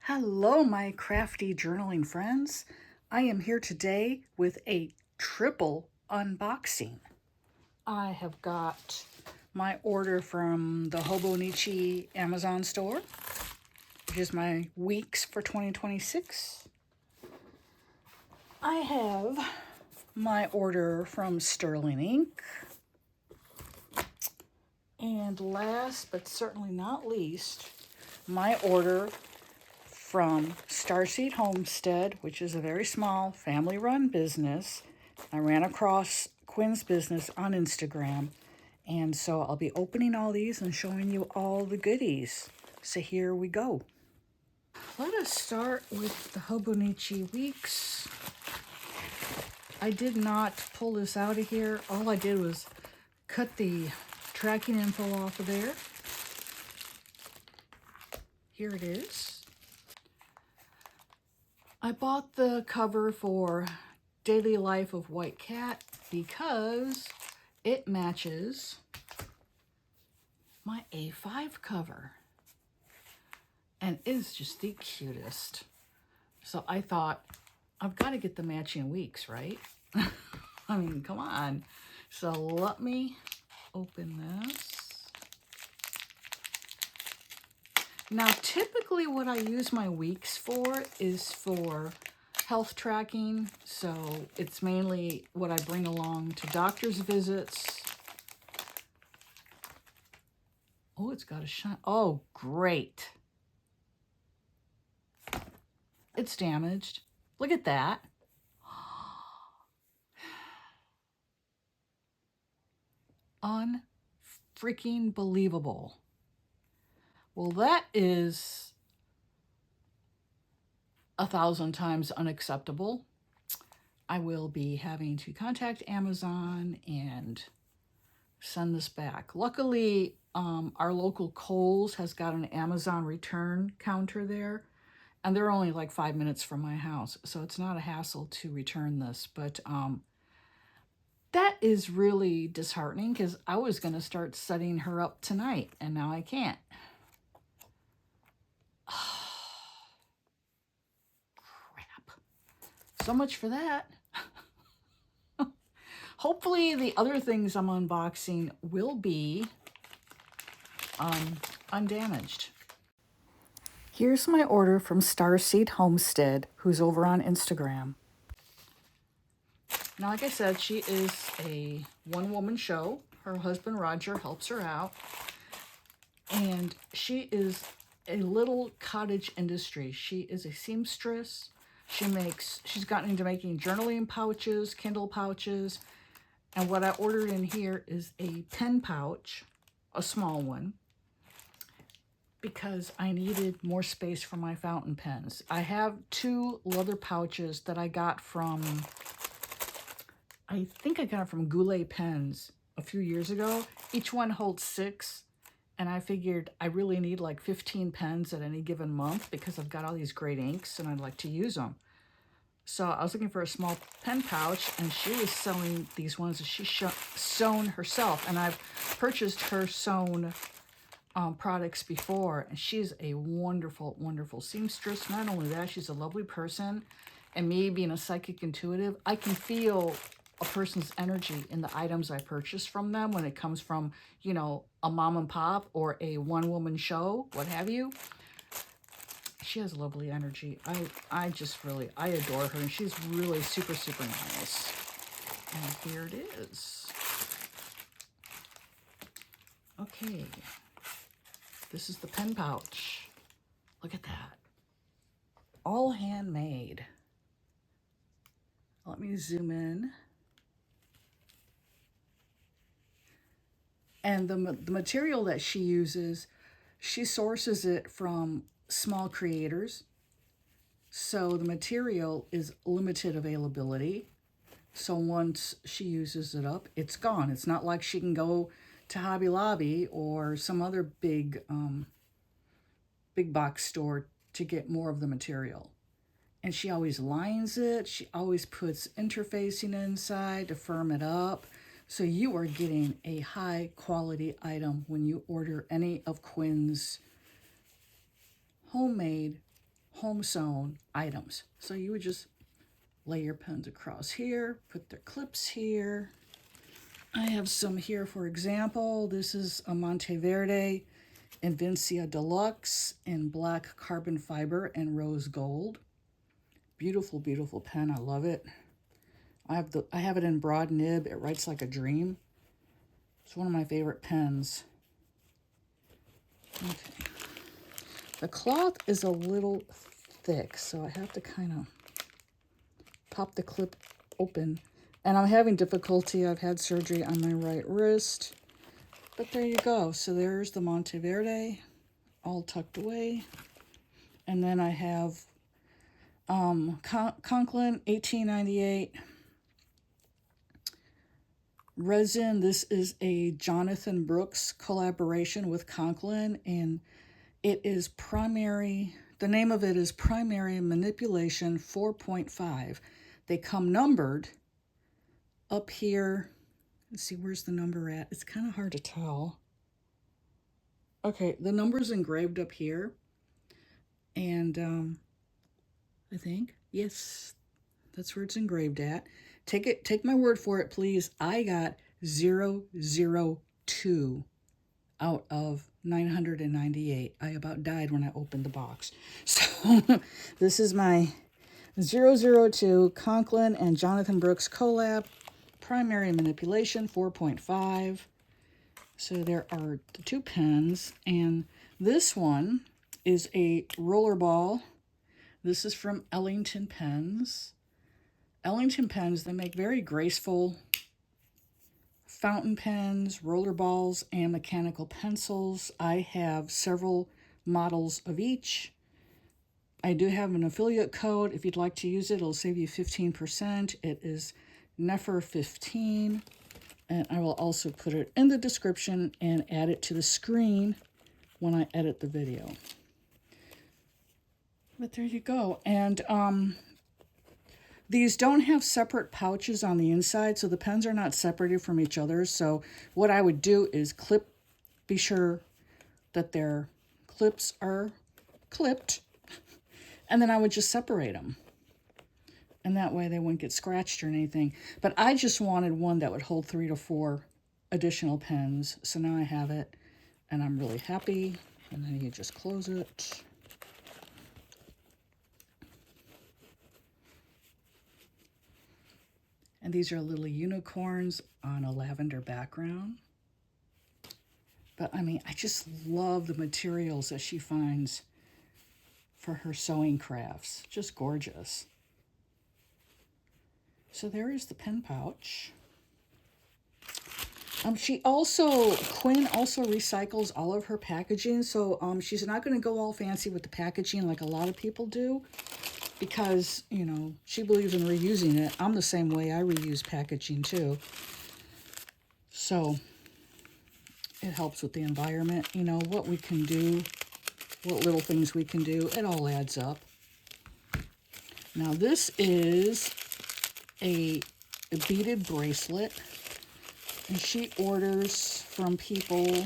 Hello, my crafty journaling friends. I am here today with a triple unboxing. I have got my order from the Hobonichi Amazon store, which is my weeks for 2026. I have my order from Sterling Ink. And last but certainly not least, my order from Starseed Homestead, which is a very small family-run business. I ran across Quinn's business on Instagram, and so I'll be opening all these and showing you all the goodies. So here we go. Let us start with the Hobonichi Weeks. I did not pull this out of here. All I did was cut the tracking info off of there. Here it is. I bought the cover for Daily Life of White Cat because it matches my A5 cover. And it is just the cutest. So I thought, I've got to get the matching weeks, right? I mean, come on. So let me open this. Now, typically what I use my weeks for is for health tracking. So it's mainly what I bring along to doctor's visits. Oh, it's got a shine. Oh, great. It's damaged. Look at that. Unfreaking believable. Well, that is 1,000 times unacceptable. I will be having to contact Amazon and send this back. Luckily, our local Kohl's has got an Amazon return counter there, and they're only like 5 minutes from my house, so it's not a hassle to return this. But that is really disheartening because I was going to start setting her up tonight, and now I can't. Crap. So much for that. Hopefully the other things I'm unboxing will be undamaged. Here's my order from Starseed Homestead, who's over on Instagram. Now, like I said, she is a one-woman show. Her husband, Roger, helps her out. And she is a little cottage industry. She is a seamstress. She's gotten into making journaling pouches, Kindle pouches. And what I ordered in here is a pen pouch, a small one, because I needed more space for my fountain pens. I have 2 leather pouches that I got from, I think I got it from Goulet Pens a few years ago. Each one holds 6, and I figured I really need like 15 pens at any given month because I've got all these great inks and I'd like to use them. So I was looking for a small pen pouch, and she was selling these ones that she sewn herself, and I've purchased her sewn products before, and she's a wonderful, wonderful seamstress. Not only that, she's a lovely person, and me being a psychic intuitive, I can feel a person's energy in the items I purchase from them when it comes from, you know, a mom and pop or a one-woman show, what have you. She has lovely energy. I adore her, and she's really super, super nice. And here it is. Okay. This is the pen pouch. Look at that. All handmade. Let me zoom in. And the material that she uses, she sources it from small creators. So the material is limited availability. So once she uses it up, it's gone. It's not like she can go to Hobby Lobby or some other big box store to get more of the material. And she always lines it. She always puts interfacing inside to firm it up. So you are getting a high quality item when you order any of Quinn's homemade home sewn items. So you would just lay your pens across here, put their clips here. I have some here, for example. This is a Monteverde Invincia Deluxe in black carbon fiber and rose gold. Beautiful, beautiful pen. I love it. I have it in broad nib. It writes like a dream. It's one of my favorite pens. Okay. The cloth is a little thick, so I have to kind of pop the clip open. And I'm having difficulty. I've had surgery on my right wrist. But there you go. So there's the Monteverde all tucked away. And then I have Conklin 1898 resin. This is a Jonathan Brooks collaboration with Conklin, and it is primary, the name of it is Primary Manipulation 4.5. They come numbered up here. Let's see, where's the number at? It's kind of hard to tell. Okay, the number's engraved up here. And I think, yes, that's where it's engraved at. Take my word for it, please. I got 002 out of 998. I about died when I opened the box. So this is my 002 Conklin and Jonathan Brooks collab, Primary Manipulation 4.5. So there are the two pens, and this one is a rollerball. This is from Ellington Pens. Ellington Pens, they make very graceful fountain pens, rollerballs, and mechanical pencils. I have several models of each. I do have an affiliate code. If you'd like to use it, it'll save you 15%. It is Nefer15. And I will also put it in the description and add it to the screen when I edit the video. But there you go. And these don't have separate pouches on the inside, so the pens are not separated from each other. So what I would do is be sure that their clips are clipped, and then I would just separate them. And that way they wouldn't get scratched or anything. But I just wanted one that would hold 3 to 4 additional pens. So now I have it, and I'm really happy. And then you just close it. And these are little unicorns on a lavender background. But I mean, I just love the materials that she finds for her sewing crafts. Just gorgeous. So there is the pen pouch. Quinn also recycles all of her packaging. So she's not going to go all fancy with the packaging like a lot of people do, because, you know, she believes in reusing it. I'm the same way. I reuse packaging too. So it helps with the environment. You know, what we can do, what little things we can do, it all adds up. Now this is a beaded bracelet, and she orders from people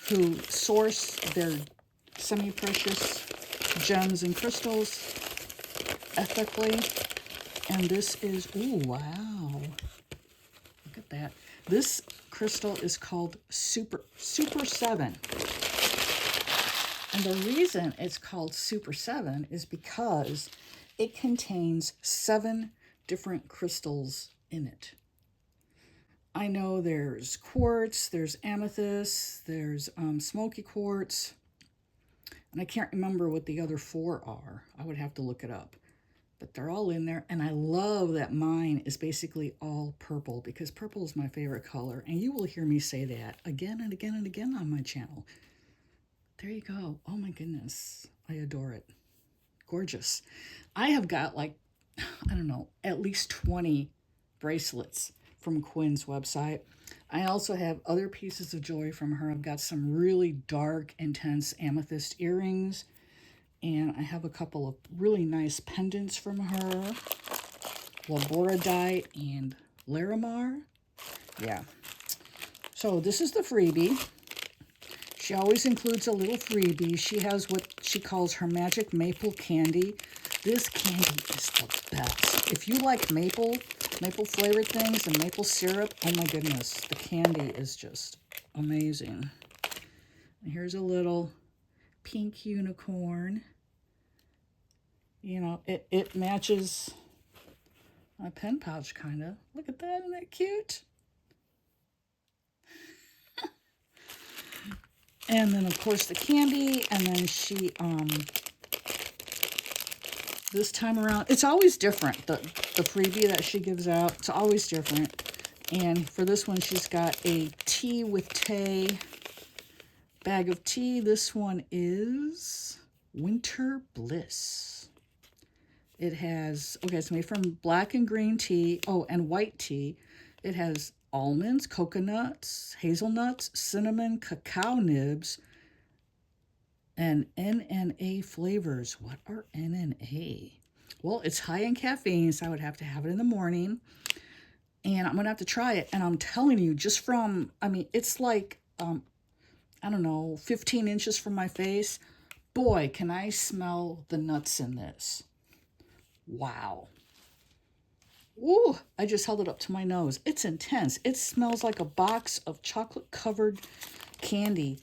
who source their semi-precious gems and crystals ethically. And this is, ooh, wow, look at that. This crystal is called Super 7. And the reason it's called Super 7 is because it contains 7 different crystals in it. I know there's quartz, there's amethyst, there's smoky quartz, and I can't remember what the other 4 are. I would have to look it up. But they're all in there, and I love that mine is basically all purple, because purple is my favorite color, and you will hear me say that again and again and again on my channel. There you go. Oh my goodness. I adore it. Gorgeous. I have got like, I don't know, at least 20 bracelets from Quinn's website. I also have other pieces of jewelry from her. I've got some really dark, intense amethyst earrings. And I have a couple of really nice pendants from her. Laboradite and Larimar. Yeah. So this is the freebie. She always includes a little freebie. She has what she calls her magic maple candy. This candy is the best. If you like maple flavored things and maple syrup, oh my goodness, the candy is just amazing. And here's a little pink unicorn. You know, it matches my pen pouch, kind of. Look at that, isn't that cute? And then, of course, the candy, and then she, this time around, it's always different, the freebie that she gives out, it's always different. And for this one, she's got a tea with Tay bag of tea. This one is Winter Bliss. It has, okay, it's made from black and green tea, oh, and white tea. It has almonds, coconuts, hazelnuts, cinnamon, cacao nibs, and NNA flavors. What are NNA? Well, it's high in caffeine, so I would have to have it in the morning. And I'm going to have to try it. And I'm telling you, just from, I mean, it's like, I don't know, 15 inches from my face. Boy, can I smell the nuts in this. Wow. Ooh, I just held it up to my nose. It's intense. It smells like a box of chocolate-covered candy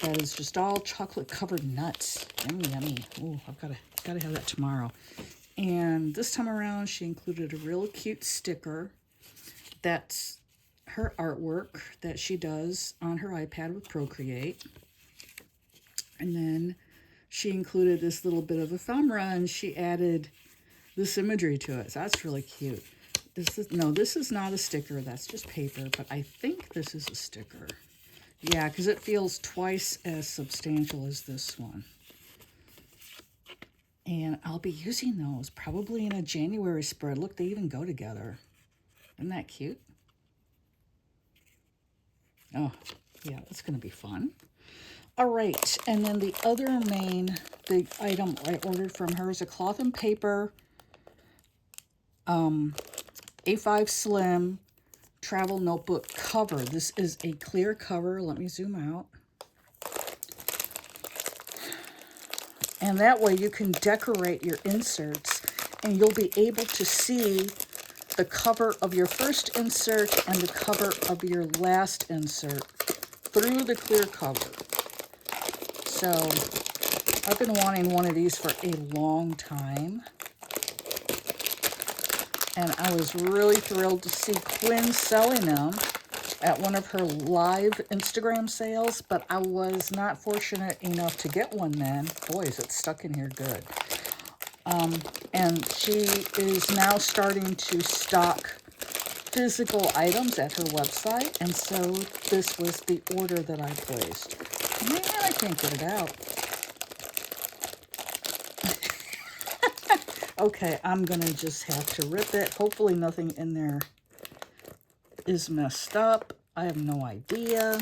that is just all chocolate-covered nuts. Yummy, yummy. Ooh, I've gotta have that tomorrow. And this time around, she included a real cute sticker. That's her artwork that she does on her iPad with Procreate. And then she included this little bit of ephemera, and she added this imagery to it. So that's really cute. This is not a sticker. That's just paper, but I think this is a sticker. Yeah, because it feels twice as substantial as this one. And I'll be using those probably in a January spread. Look, they even go together. Isn't that cute? Oh, yeah, that's going to be fun. All right, and then the other main big item I ordered from her is a cloth and paper A5 Slim travel notebook cover. This is a clear cover. Let me zoom out. And that way you can decorate your inserts and you'll be able to see the cover of your first insert and the cover of your last insert through the clear cover. So I've been wanting one of these for a long time. And I was really thrilled to see Quinn selling them at one of her live Instagram sales, but I was not fortunate enough to get one then. Boy, is it stuck in here good. And she is now starting to stock physical items at her website, and so this was the order that I placed. Man, I can't get it out. Okay, I'm going to just have to rip it. Hopefully nothing in there is messed up. I have no idea.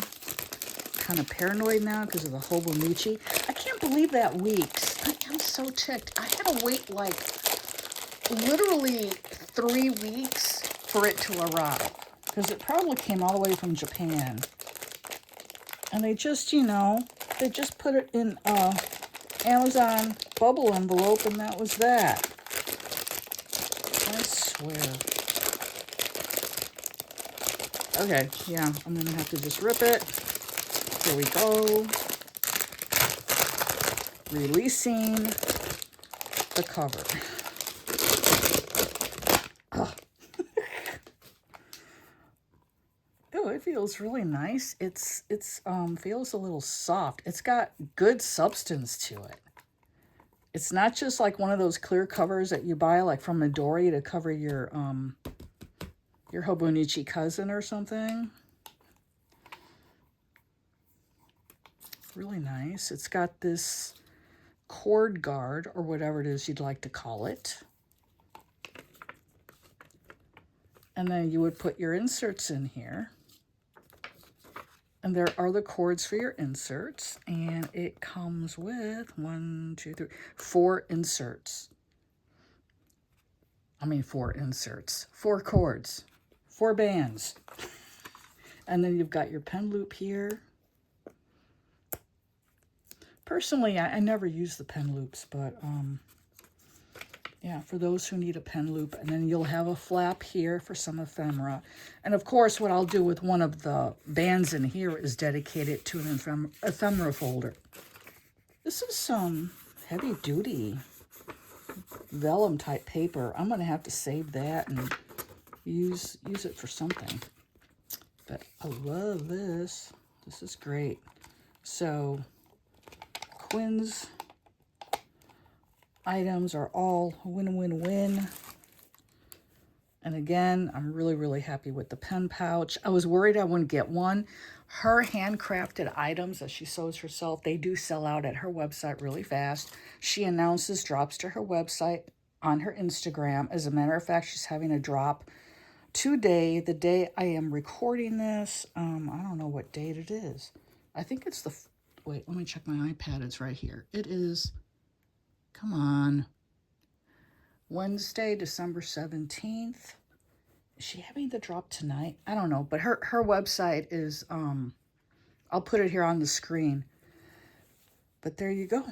Kind of paranoid now because of the Hobonichi. I can't believe that Weeks. I am so ticked. I had to wait like literally 3 weeks for it to arrive because it probably came all the way from Japan. And they just, you know, they just put it in Amazon bubble envelope and that was that. I swear. Okay, yeah, I'm going to have to just rip it. Here we go. Releasing the cover. Oh. Oh, it feels really nice. It's feels a little soft. It's got good substance to it. It's not just like one of those clear covers that you buy like from Midori to cover your Hobonichi cousin or something. Really nice. It's got this cord guard or whatever it is you'd like to call it. And then you would put your inserts in here. And there are the cords for your inserts. And it comes with 4 inserts. I mean 4 inserts. 4 cords. 4 bands. And then you've got your pen loop here. Personally, I never use the pen loops, but yeah, for those who need a pen loop. And then you'll have a flap here for some ephemera. And of course, what I'll do with one of the bands in here is dedicate it to an ephemera folder. This is some heavy duty vellum type paper. I'm going to have to save that and use it for something. But I love this. This is great. So Quinn's items are all win-win-win. And again, I'm really, really happy with the pen pouch. I was worried I wouldn't get one. Her handcrafted items that she sews herself, they do sell out at her website really fast. She announces drops to her website on her Instagram. As a matter of fact, she's having a drop today, the day I am recording this. I don't know what date it is. I think it's the... Wait, let me check my iPad. It's right here. It is... Come on. Wednesday, December 17th. Is she having the drop tonight? I don't know, but her website is, I'll put it here on the screen. But there you go.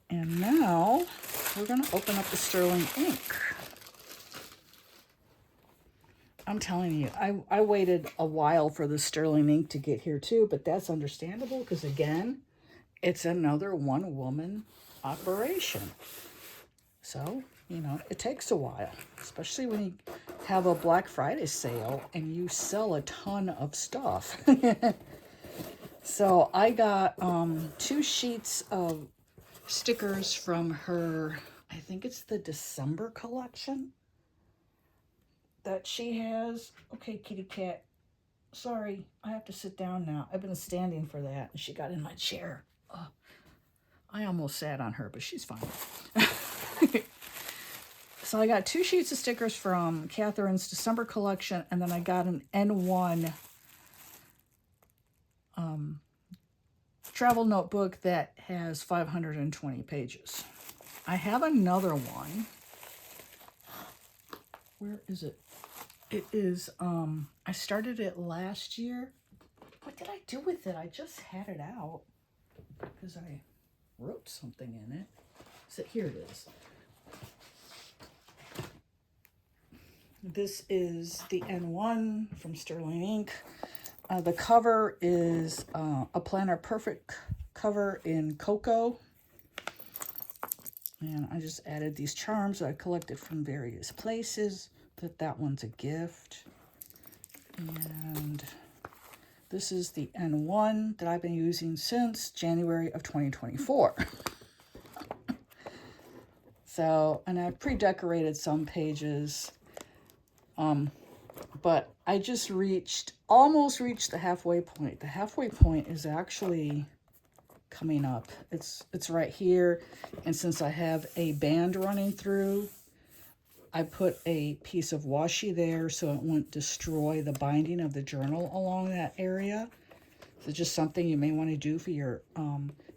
And now we're going to open up the sterling ink. I'm telling you, I waited a while for the sterling ink to get here too, but that's understandable because again, it's another one-woman operation. So, you know, it takes a while, especially when you have a Black Friday sale and you sell a ton of stuff. So I got 2 sheets of stickers from her, I think it's the December collection that she has. Okay, kitty cat. Sorry, I have to sit down now. I've been standing for that, and she got in my chair. Oh, I almost sat on her, but she's fine. So I got 2 sheets of stickers from Catherine's December collection, and then I got an N1 travel notebook that has 520 pages. I have another one. Where is it? It is, I started it last year. What did I do with it? I just had it out because I wrote something in it. So here it is. This is the N1 from Sterling Ink. The cover is a Planner Perfect cover in cocoa. And I just added these charms that I collected from various places. That one's a gift. And this is the N1 that I've been using since January of 2024. So, and I've pre-decorated some pages. But I just almost reached the halfway point. The halfway point is actually coming up. It's right here. And since I have a band running through, I put a piece of washi there so it won't destroy the binding of the journal along that area. So just something you may want to do for your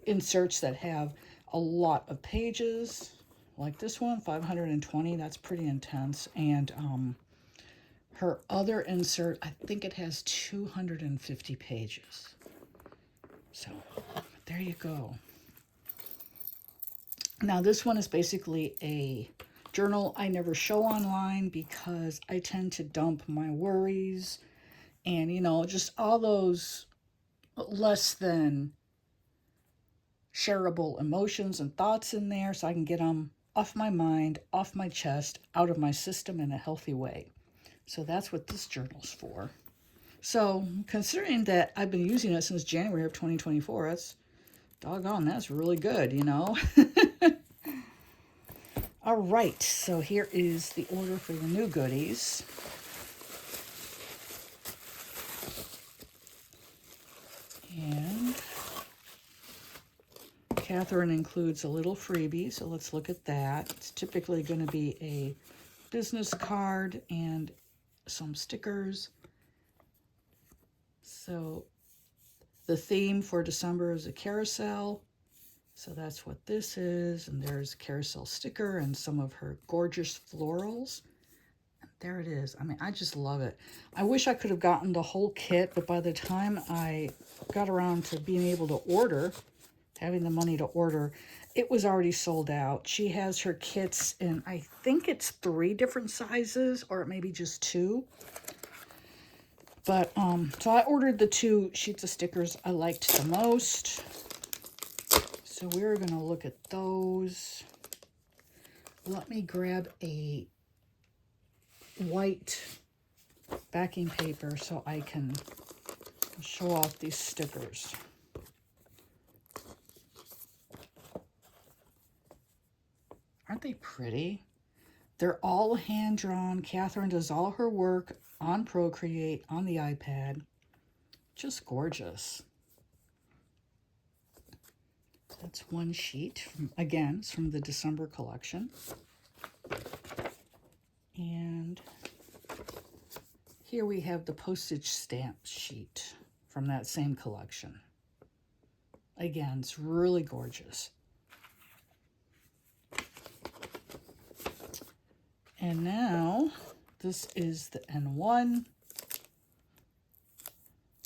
inserts that have a lot of pages, like this one, 520. That's pretty intense. And her other insert, I think it has 250 pages. So there you go. Now this one is basically a journal I never show online because I tend to dump my worries and, you know, just all those less than shareable emotions and thoughts in there so I can get them off my mind, off my chest, out of my system in a healthy way. So that's what this journal's for. So considering that I've been using it since January of 2024, that's doggone, that's really good, you know. All right, so here is the order for the new goodies. And Catherine includes a little freebie, so let's look at that. It's typically going to be a business card and some stickers. So the theme for December is a carousel. So that's what this is. And there's a carousel sticker and some of her gorgeous florals. And there it is. I mean, I just love it. I wish I could have gotten the whole kit, but by the time I got around to being able to order, having the money to order, it was already sold out. She has her kits in, I think it's 3 different sizes, or it may be just 2. But, so I ordered the 2 sheets of stickers I liked the most. So we're going to look at those. Let me grab a white backing paper so I can show off these stickers. Aren't they pretty? They're all hand-drawn. Catherine does all her work on Procreate, on the iPad. Just gorgeous. That's one sheet. Again, it's from the December collection. And here we have the postage stamp sheet from that same collection. Again, it's really gorgeous. And now, this is the N1.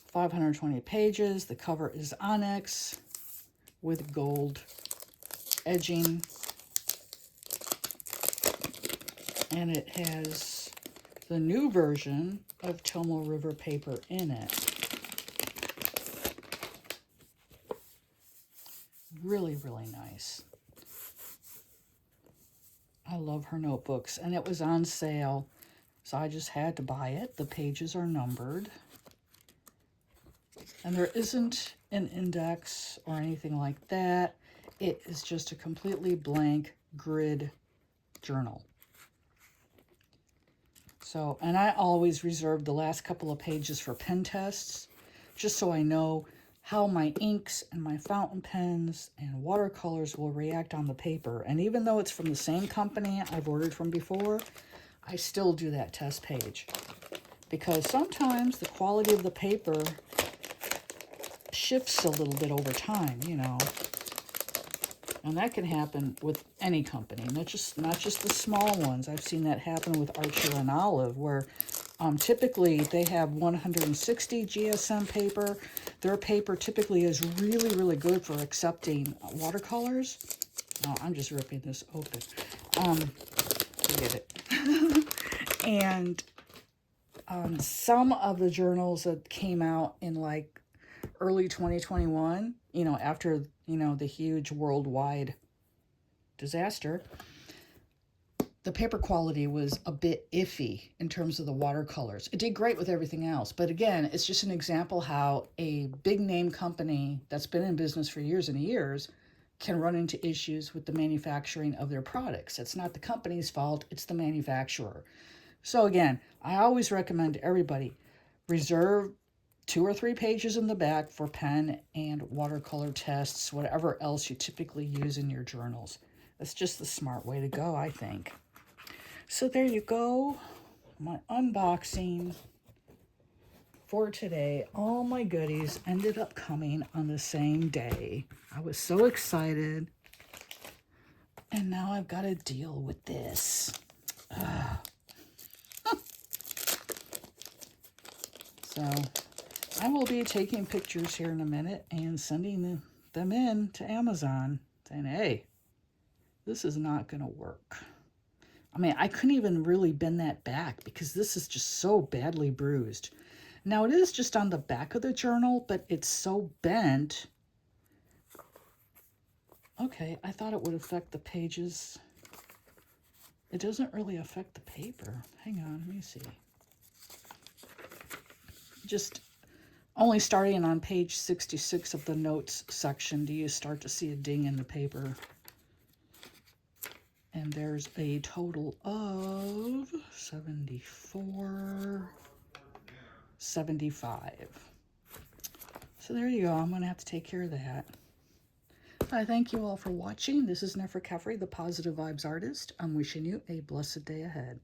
520 pages. The cover is onyx with gold edging. And it has the new version of Tomo River paper in it. Really, really nice. I love her notebooks, and it was on sale, so I just had to buy it. The pages are numbered. And there isn't an index or anything like that. It is just a completely blank grid journal. So, and I always reserve the last couple of pages for pen tests, just so I know how my inks and my fountain pens and watercolors will react on the paper. And even though it's from the same company I've ordered from before, I still do that test page. Because sometimes the quality of the paper shifts a little bit over time, you know. And that can happen with any company, not just the small ones. I've seen that happen with Archer and Olive, where typically they have 160 GSM paper. Their paper typically is really, really good for accepting watercolors. Oh, I'm just ripping this open. Forget it. And some of the journals that came out in like early 2021, you know, after, you know, the huge worldwide disaster, the paper quality was a bit iffy in terms of the watercolors. It did great with everything else. But again, it's just an example how a big name company that's been in business for years and years can run into issues with the manufacturing of their products. It's not the company's fault, it's the manufacturer. So again, I always recommend to everybody, reserve 2 or 3 pages in the back for pen and watercolor tests, whatever else you typically use in your journals. That's just the smart way to go, I think. So there you go, my unboxing for today. All my goodies ended up coming on the same day. I was so excited. And now I've got to deal with this. So I will be taking pictures here in a minute and sending them in to Amazon, saying, hey, this is not going to work. I mean, I couldn't even really bend that back because this is just so badly bruised. Now, it is just on the back of the journal, but it's so bent. Okay, I thought it would affect the pages. It doesn't really affect the paper. Hang on, let me see. Just only starting on page 66 of the notes section do you start to see a ding in the paper. And there's a total of 74, 75. So there you go. I'm going to have to take care of that. I thank you all for watching. This is Neferkefri, the Positive Vibes Artist. I'm wishing you a blessed day ahead.